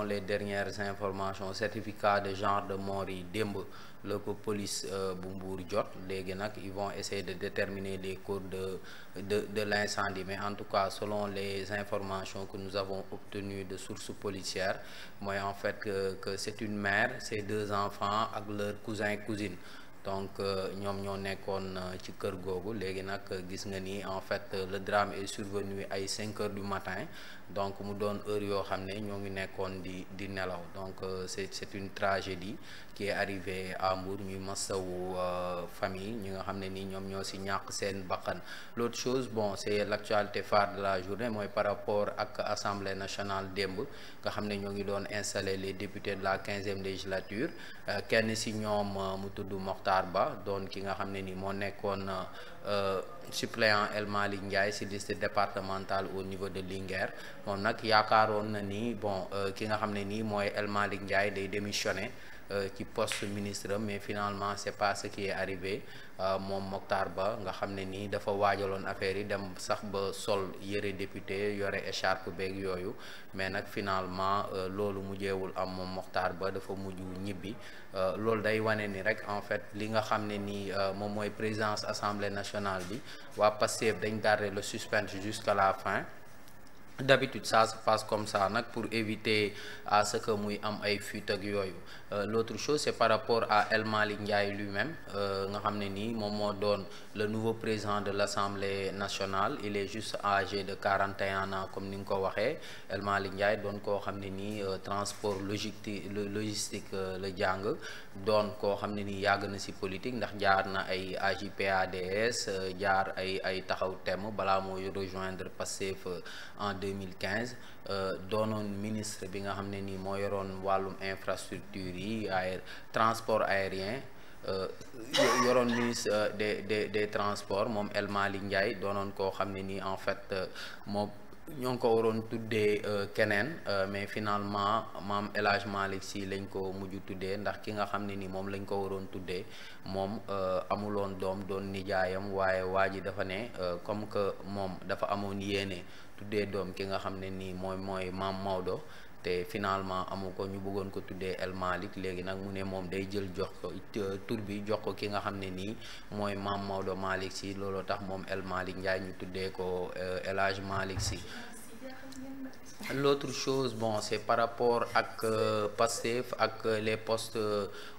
les dernières informations certificat de genre de mort yi démb la ko police bu Mbour jot léegi nag ils vont essayer de déterminer les causes de l'incendie, mais en tout cas selon les informations que nous avons obtenues de sources policières mooy en fait que c'est une mère, ses 2 enfants ak leur cousin cousine. Donc ñoom ñoo nekkoon ci kër googu léegi nag gis nga ni en fait le drame est survenu ay 5 heures du matin, donc mu doon heure yoo xam ne ñoo ngi nekkoon di nelaw. Donc c'est une tragédie qui est arrivée à Mbour, ñuy masawu famille ñi nga xam ne ni ñoom ñoo ci ñàkk seen bakkan. L'autre chose, bon, c'est l'actualité phare de la journée mooy par rapport ak Assemblée nationale démb nga xam ne ñoo ngi doon installer les députés de la 15e législature. Kenn ci ñoom mu tudd Mokhtar Ba doon ki nga xam ne ni moo nekkoon suppléant El Malick Ndiaye ci liste départementale au niveau de Linguère. Moom nag yaakaaroon na ni bon ki nga xam ne nii mooy El Malick Ndiaye day démissionner ci poste ministre, mais finalement c'est pas ce qui est arrivé. Moom Mokhtar Ba nga xam ne nii dafa waajaloon affaire yi dem sax ba sol yëre député yore écharpe beeg yooyu, mais nag finalement loolu mujjeewul am. Moom Mokhtar Ba dafa mujj ñibbi. Loolu day wane ni rek en fait li nga xam ne nii moom mooy présidence assemblée nationale bi waa Pastef dañ garder le suspense jusqu'à la fin. D'habitude ça se passe comme ça nag pour éviter à ce que muy am ay fuite ak yooyu. L'autre chose c'est par rapport à El Malick Ndiaye lui-même nga xam ne nii moom moo doon le nouveau président de l'Assemblée nationale. Il est juste âgé de 41 ans comme ni nga ko waxee. El Malick Ndiaye doon koo xam ne nii transport logistique la jàng, doon koo xam ne nii yàgg na ci politique ndax jaar na ay AJ/PADS, jaar ay taxaw temm balaa mooy rejoindre Pastef en 2015. Doonoon ministre bi nga xam ne nii moo yoroon wàllum infrastructure yi transport aérien, yoroon ministre des transports. Moom El Malick Ndiaye doonoon koo xam ne nii en fait moom ñoo ngi ko waroon tuddee keneen, mais finalement maam El Hadj Malick Sy lañ ko mujj tuddee ndax ki nga xam ne ni moom lañ ko waroon tuddee moom amuloon doom, doon nijaayam, waaye waa ji dafa ne comme que moom dafa amoon yéene tuddee doom ki nga xam ne nii mooy maam Maodo, te finalement amu ko, ñu bëggoon ko tuddee El Malick. Léegi nag mu ne moom day jël jox ko tur bi jox ko ki nga xam ne nii mooy maam Maodo Malick Sy. Looloo tax moom El Malick Ndiaye ñu tuddee ko El Hadj Malick Sy. L'autre chose, bon, c'est par rapport ak Pastef ak les postes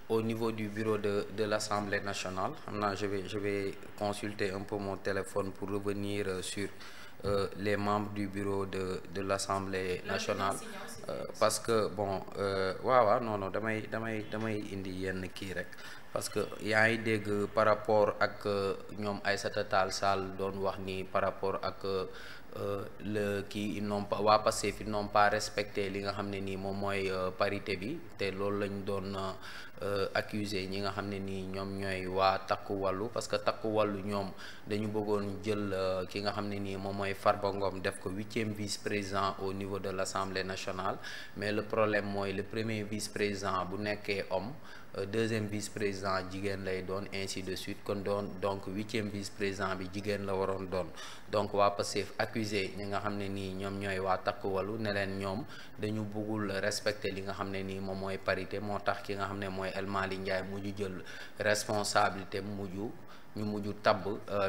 au niveau du bureau de l'Assemblée nationale. Xam naa je vais consulter un peu mon téléphone pour revenir sur les membres du bureau de l'Assemblée nationale, parce que bon waaw non damay indi yenn kii rek, parce que yaa ngi dégg par rapport ak ñoom Aïssata Tall Sall doon wax ni par rapport ak le kii ils n'ont pas waa Pastef ils n'ont pas respecté li nga xam ne nii moom mooy parité bi, te loolu lañ doon accusé ñi nga xam ne nii ñoom ñooy waa takku wàllu, parce que takku wàllu ñoom dañu bëggoon jël ki nga xam ne nii moom mooy Farba Ngom def ko 8e vice-président au niveau de l'Assemblée nationale. Mais le problème mooy le premier vice-président bu nekkee homme, 2e vice-président jigéen lay doon, ainsi de suite. kon donc 8e vice-président bi jigéen la waroon doon. Donc waa Pastef accusé ñi nga xam ne nii ñoom ñooy waa takku wàllu ne leen ñoom dañu bëggul respecter li nga xam ne nii moom mooy parité, moo tax ki nga xam ne mooy El Malick Ndiaye mujj jël responsabilité ñu mujj tabb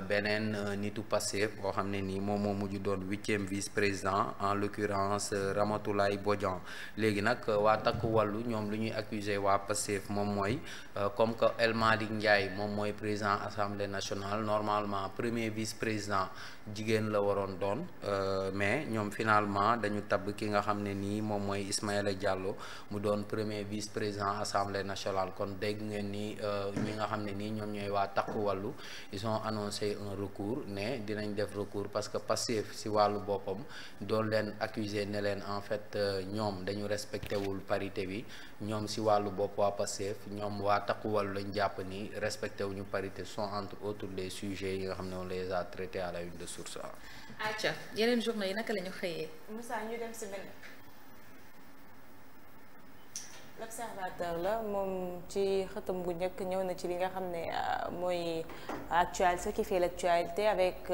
beneen nitu Pastef boo xam ne nii moom moo mujj doon 8e vice-président, en l'occurrence Ramatoulaye Bodian. Léegi nag waa takku wàllu ñoom lu ñuy accuser waa Pastef moom mooy comme que El Malick Ndiaye moom mooy président Assemblée nationale, normalement premier vice-président jigéen la waroon doon, mais ñoom finalement dañu tabb ki nga xam ne nii moom mooy Ismaïla Diallo mu doon premier vice-président Assemblée nationale. kon dégg ngeen ni ñi nga xam ne nii ñoom ñooy waa takku wàllu ils ont annoncé un recours, ne dinañ def recours parce que Pastef ci wàllu boppam doon leen accuser ne leen en fait ñoom dañu respecté wul parité bi. ñoom ci wàllu bopp waa Pastef ñoom waa takku wàllu lañ jàpp ni respecté wuñu parité, sont entre autres les sujets yi nga xam ne on les a traités à la une de Source A. acca yeneen journaux yi naka la ñu xëyee. Moussa ñu dem ci benn. Le L'Observateur la moom ci xëtam bu njëkk ñëw na ci li nga xam ne mooy actualité, ce qui fait l'actualité avec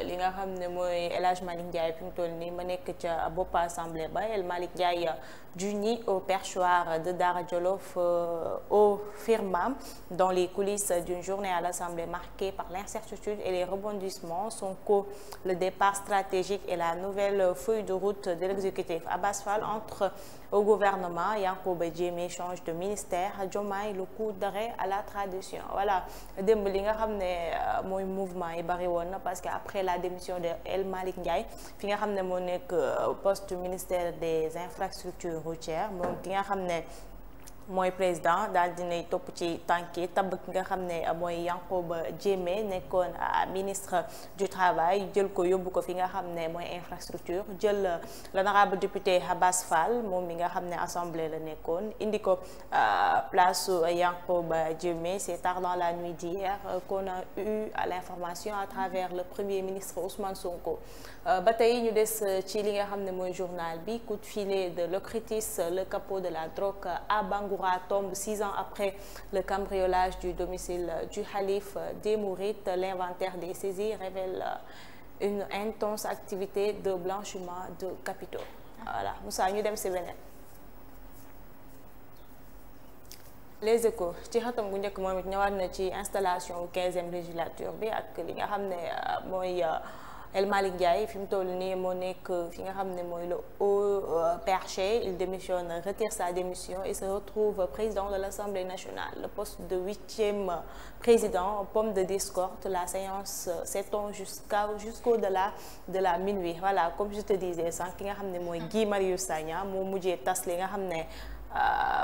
li nga xam ne mooy El Hadj Malick Ndiaye fi mu toll nii ma nekk ca bopp assemblée ba El Malick Ndiaye du nid au perchoir de Dara Djolof au firmam dans les coulisses d'une journée à l'Assemblée marquée par l'incertitude et les rebondissements. Sonko, le départ stratégique et la nouvelle feuille de route de l'exécutif. Abass Fall entre au gouvernement, Yankhoba Diémé change de ministère, Diomaye le coup d'arrêt à la tradition. Voilà démb li nga xam ne mooy mouvement yi bari woon na parce que après la démission de El Malick Ndiaye fi nga xam ne moo nekk poste ministère des infrastructures routières moom ki nga xam ne mooy président daal dinay topp ci tànki tabb ki nga xam ne mooy Yankhoba Diémé nekkoon ministre du travail jël ko yóbbu ko fi nga xam ne mooy infrastructure jël l'honorable député Abass Fall moom mi nga xam ne assemblée la nekkoon indi ko place Yankhoba Diémé. C'est tard dans la nuit d'hier qu'on a eu l'information à travers le premier ministre Ousmane Sonko. Ba tey ñu des ci li nga xam ne mooy journal bi coup de filet de l'OCRTIS, le capot de la drogue à Bangoura tombe 6 ans après le cambriolage du domicile du khalife des Mourides. L'inventaire des saisies révèle une intense activité de blanchiment de capitaux. Voilà Moussa ñu dem ci beneen. Les Échos ci xatam gu njëkk moom it ñëwaat na ci installation 15e législature bi ak li nga xam ne mooy El Malick Ndiaye fi mu toll nii moo nekk fi nga xam ne mooy le haut perché. Il démissionne, retire sa démission et se retrouve président de l'Assemblée nationale. Le poste de 8e président, pomme de discorde. La séance s'étend jusqu'au-delà de la minuit. Voilà comme je te disais sànq ki nga xam ne mooy Guy Marius Sagna moo mujjee tas li nga xam ne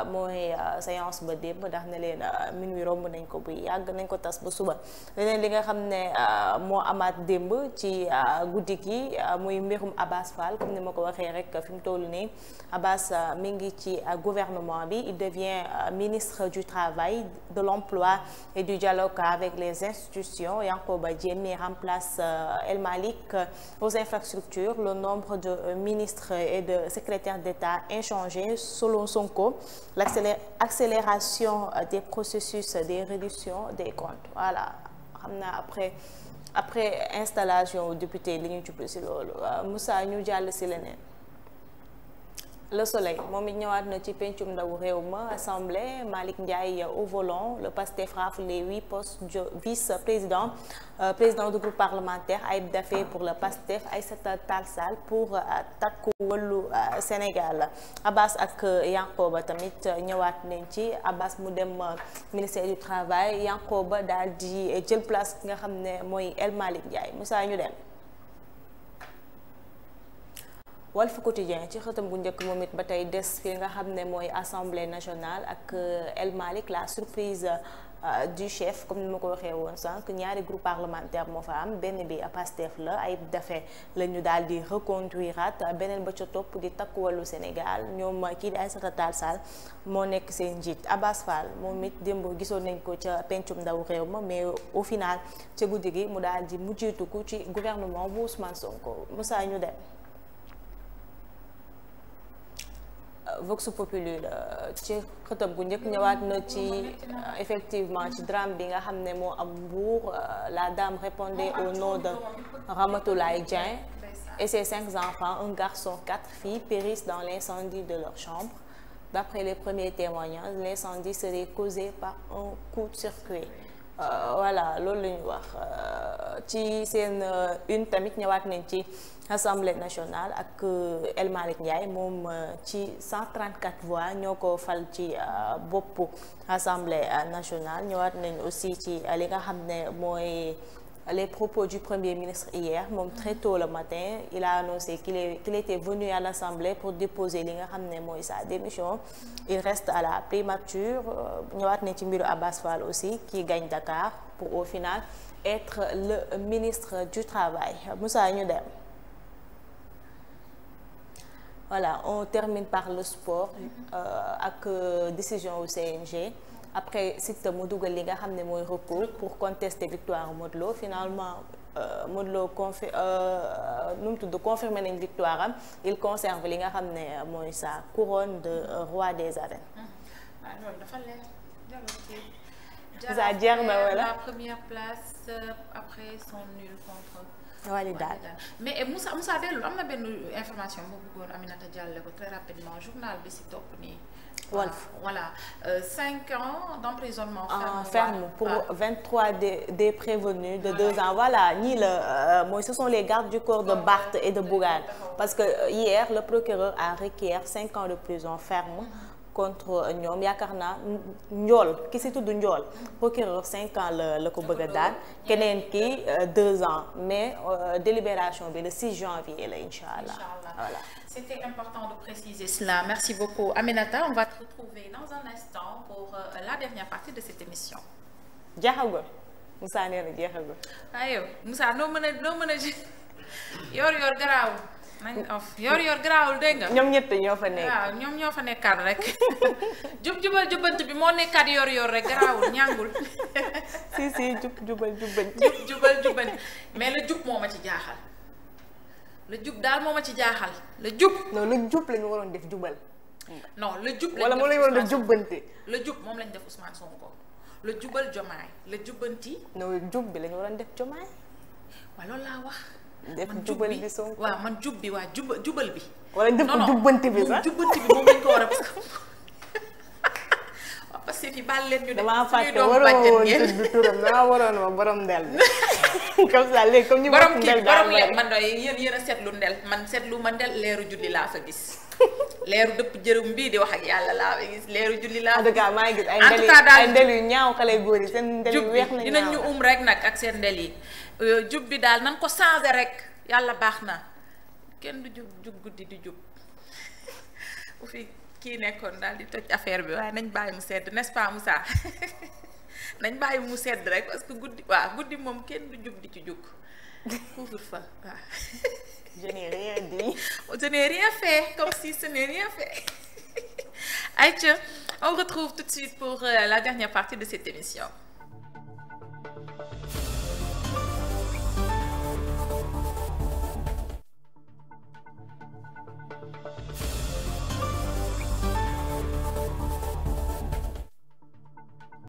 mooy séance ba démb ndax ne leen minuit romb nañ ko bu yàgg nañ ko tas ba suba. leneen li nga xam ne moo amaat démb ci guddi gi muy mbirum Abass Fall comme ni ma ko waxee rek fi mu toll nii Abass mi ngi ci gouvernement bi. Il devient ministre du travail, de l'emploi et du dialogue avec les institutions. Yankhoba Diémé remplace El Malick aux infrastructures. Le nombre de ministres et de secrétaires d'État inchangé selon Sonko. L'accélération des processus des réductions des comptes. Voilà xam naa après installation député li ñu jublu ci loolu. Moussa ñu jàll ci leneen. Le Soleil moom it ñëwaat na ci pencum ndaw réew ma assemblée. Malick Ndiaye au volant. Le PASTEF rafle les 8 postes de vice-président. Président du groupe parlementaire Ayib Daffé pour le PASTEF, Aïssata Tall Sall pour Takku Wallu Sénégal. Abass ak Yankhoba tamit ñëwaat nañ ci. Abass mu dem ministère du travail, Yankhoba daal di jël place ki nga xam ne mooy El Malick Ndiaye. Moussa ñu dem. Walf Quotidien ci xëtam bu njëkk moom it ba tey des fi nga xam ne mooy assemblée nationale ak El Malick. La surprise du chef comme ni ma ko waxee woon sànq ñaari groupe parlementaire moo fa am benn bi Pastef la Ayib Daffé la ñu daal di reconduiraat beneen ba ca topp di Takku Wallu Sénégal ñoom kii di Aïssata Tall Sall moo nekk seen njiit. Abass Fall moom it démb gisoon nañ ko ca pencum ndaw réew ma mais au final ca guddi gi mu daal di mujjitu ko ci gouvernement bu Ousmane Sonko. Moussa ñu dem. Vox Populi la ci xëtëb bu njëkk ñëwaat na ci effectivement ci drame bi nga xam ne moo am Mbour. La dame répondait au nom de Ramatoulaye Dieng et ses 5 enfants, un garçon, 4 filles, périssent dans l'incendie de leur chambre. D'après les premiers témoignages, l'incendie serait causé par un coup de circuit. Voilà loolu la ñu wax ci seen une tamit ñëwaat nañ ci Assemblée nationale ak El Malick Ndiaye moom ci 134 voix ñoo ko fal ci boppu Assemblée nationale. ñëwaat nañ aussi ci li nga xam ne mooy les propos du Premier ministre hier. Moom très tôt le matin il a annoncé qu'il était venu à l'Assemblée pour déposer li nga xam ne mooy sa démission. Il reste à la primature. ñëwaat nañ ci mbiru Abass Fall aussi qui gagne Dakar pour au final être le ministre du travail. Moussa ñu dem. Voilà on termine par le sport ak décision au CNG. Après Siteu mu dugal li nga xam ne mooy recours pour contester victoire Modou Lo. Finalement Modou Lo confirmé nañ victoire am. Il conserve li nga xam ne mooy sa couronne de roi des arènes. ah loolu dafa leer ça jeex na wala la première place après son nul contre Wydad. mais Moussa dellu am na benn information boo bëggoon Aminata jàlle ko très rapidement journal bi si topp nii. Walf voilà 5 ans d'emprisonnement ferme pour 23 des prévenus de 2 ans voilà ñii la mooy ce sont les gardes du corps de Barth et de Bougane parce que hier le procureur a requis 5 ans de prison ferme contre ñoom yaakaar naa njool ki si tudd njool procureur 5 ans la ko bëgg a daan keneen ki 2 ans mais délibération bi le 6 janvier la incha allah voilà. C'était important de préciser cela. Merci beaucoup Aminata. On va te retrouver dans un instant pour la dernière partie de cette émission. jeexagul Moussa nee na jeexagul. aywa Moussa noo mën a yor garaawul. nañ of yor garaawul dégg nga. ñoom ñett ñoo fa nekk. waaw ñoom ñoo fa nekkaat rek jubal jubbant bi moo nekkaat yor rek garaawul ñàngul. si jubal jubbant. jubal jubbant mais la jub moo ma ci jaaxal. la jub daal moo ma ci jaaxal la jub. non la jub la ñu waroon def jubal. non la jub lañ wala moom la ñu waroon def jubbante. la jub moom lañ def Ousmane Sonko la jubal Jomaay la jubbanti. non jub bi la ñu waroon def Jomaay. waaw loolu laa wax. def jubal bi Sonko waaw man jub bi waa jubal bi. wala def ko jubbanti bi sax jubbanti bi moom lañ ko war a parce que fi baal leen ñu. damaa fàtte waroon woon tudd turam damaa waroon ma borom ndel bi. comme ça léegi comme ñu borom ndel borom man doy yéen a seetlu ndel man seetlu ma ndel leeru julli laa fa gis. leeru dëpp jërëm bii di wax ak yàlla laa fa gis leeru julli laa. en tout cas maa ngi gis ay ndel yu ñaaw xale góor yi seen ndel yu weex na ñaaw dinañ ñu rek nag ak seen ndel yi. jub bi daal nan ko changé rek yàlla baax na kenn du jub guddi di jub bu fi kii nekkoon daal di toj affaire bi waaye nañ bàyyi mu sedd n'est-ce pas Moussa nañ bàyyi mu sedd rek parce que guddi moom kenn du jub di ci jug couvre-feu waaw. je n'ai rien dit. je n'ai rien fait comme si ce n'est rien fait. Aïcha, on retrouve tout de suite pour la dernière partie de cette émission.